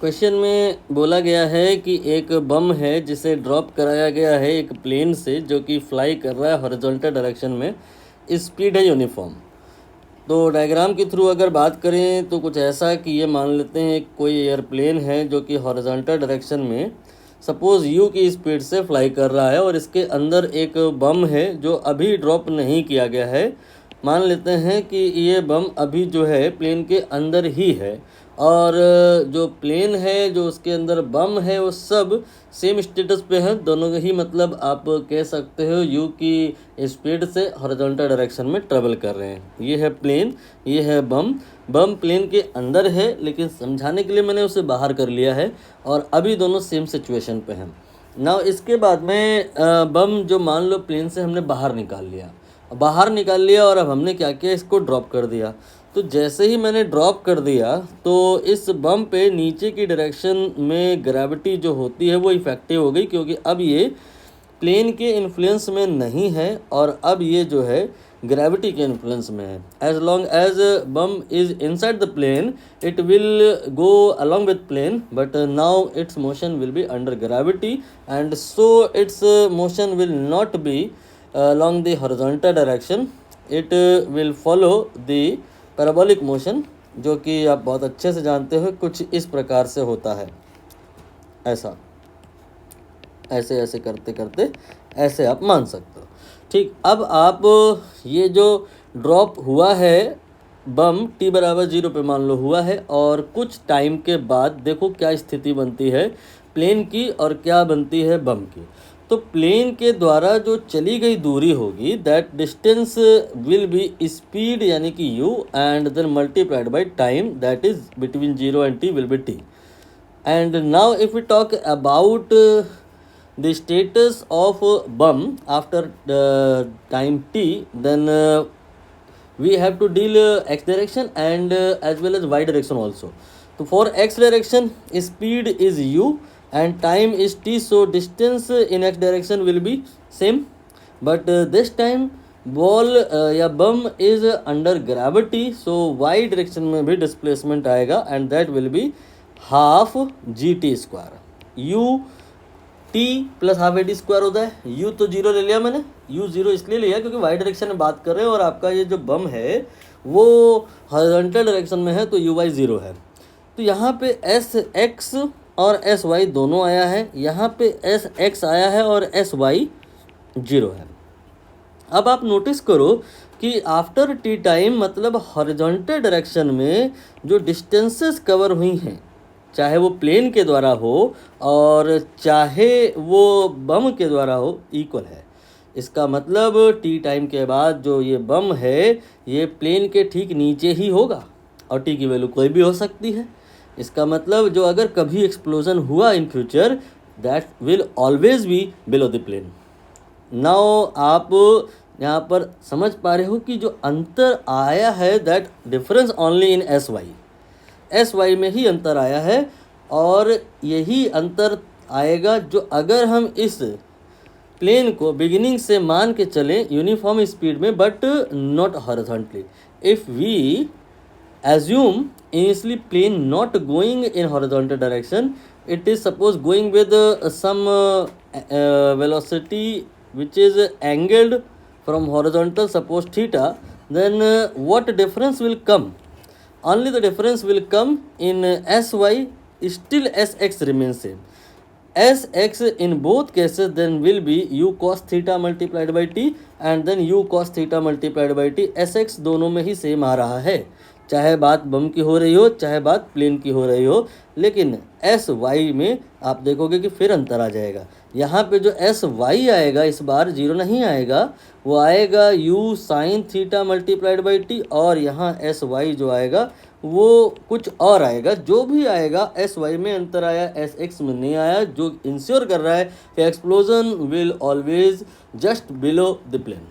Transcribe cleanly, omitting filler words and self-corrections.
Question में बोला गया है कि एक बम है जिसे ड्रॉप कराया गया है एक प्लेन से जो कि फ्लाई कर रहा है हॉरिजॉन्टल डायरेक्शन में, स्पीड है यूनिफॉर्म। तो डायग्राम के थ्रू अगर बात करें तो कुछ ऐसा कि ये मान लेते हैं कोई एयरप्लेन है जो कि हॉरिजॉन्टल डायरेक्शन में सपोज़ यू की स्पीड से फ्लाई कर रहा है और इसके अंदर एक बम है जो अभी ड्रॉप नहीं किया गया है। मान लेते हैं कि ये बम अभी जो है प्लेन के अंदर ही है और जो प्लेन है जो उसके अंदर बम है वो सब सेम स्टेटस पे है, दोनों ही मतलब आप कह सकते हो यू की स्पीड से हॉरिजॉन्टल डायरेक्शन में ट्रेवल कर रहे हैं। ये है प्लेन, ये है बम। बम प्लेन के अंदर है लेकिन समझाने के लिए मैंने उसे बाहर कर लिया है और अभी दोनों सेम सिचुएशन पे हैं। नाउ इसके बाद में बम जो मान लो प्लेन से हमने बाहर निकाल लिया और अब हमने क्या किया, इसको ड्रॉप कर दिया। तो जैसे ही मैंने ड्रॉप कर दिया तो इस बम पे नीचे की डायरेक्शन में ग्रेविटी जो होती है वो इफ़ेक्टिव हो गई, क्योंकि अब ये प्लेन के इन्फ्लुएंस में नहीं है और अब ये जो है ग्रेविटी के इन्फ्लुएंस में है। As long as bomb is inside the plane it will go along with plane, but now its motion will be under gravity and so its motion will not be along the horizontal direction, it will follow the parabolic motion, जो कि आप बहुत अच्छे से जानते हो कुछ इस प्रकार से होता है। ऐसा ऐसे ऐसे करते करते ऐसे आप मान सकते हो। ठीक, अब आप ये जो ड्रॉप हुआ है बम t बराबर 0 पे मान लो हुआ है और कुछ टाइम के बाद देखो क्या स्थिति बनती है प्लेन की और क्या बनती है बम की। तो प्लेन के द्वारा जो चली गई दूरी होगी that distance will be speed यानी कि u and then multiplied by time that is between 0 and t will be t। And now if we talk about the status of bum after time t, then we have to deal x direction and as well as y direction also. So for x direction speed is u and time is t, so distance in x direction will be same, but this time ball या bum is under gravity, so y direction में भी displacement आएगा and that will be half gt square। u t plus half A D square होता है। u तो 0 ले लिया मैंने, u 0 इसलिए लिया क्योंकि y डायरेक्शन में बात कर रहे हैं और आपका ये जो बम है वो हॉरिजॉन्टल डायरेक्शन में है तो u y 0 है। तो यहाँ पे एस एक्स और एस वाई दोनों आया है, यहाँ पे एस एक्स आया है और एस वाई 0 है। अब आप नोटिस करो कि आफ्टर टी टाइम मतलब हॉरिजॉन्टल डायरेक्शन में जो डिस्टेंसेस कवर हुई हैं चाहे वो प्लेन के द्वारा हो और चाहे वो बम के द्वारा हो इक्वल है। इसका मतलब टी टाइम के बाद जो ये बम है ये प्लेन के ठीक नीचे ही होगा और टी की वैल्यू कोई भी हो सकती है। इसका मतलब जो अगर कभी एक्सप्लोजन हुआ in future that will always be below the plane. Now आप यहाँ पर समझ पा रहे हो कि जो अंतर आया है that difference only in S Y में ही अंतर आया है और यही अंतर आएगा जो अगर हम इस प्लेन को बिगिनिंग से मान के चलें यूनिफॉर्म स्पीड में but not horizontally. If we assume initially plane not going in horizontal direction, it is suppose going with some velocity which is angled from horizontal, suppose theta, then what difference will come? Only the difference will come in sy, still sx remains same. Sx in both cases then will be u cos theta multiplied by t and then u cos theta multiplied by t। sx दोनों में ही same आ रहा है, चाहे बात बम की हो रही हो चाहे बात प्लेन की हो रही हो, लेकिन एस वाई में आप देखोगे कि फिर अंतर आ जाएगा। यहाँ पे जो एस वाई आएगा इस बार 0 नहीं आएगा, वो आएगा u sine theta multiplied by T और यहाँ एस वाई जो आएगा वो कुछ और आएगा। जो भी आएगा एस वाई में अंतर आया, एस एक्स में नहीं आया, जो इंश्योर कर रहा है कि explosion will always just below the plane.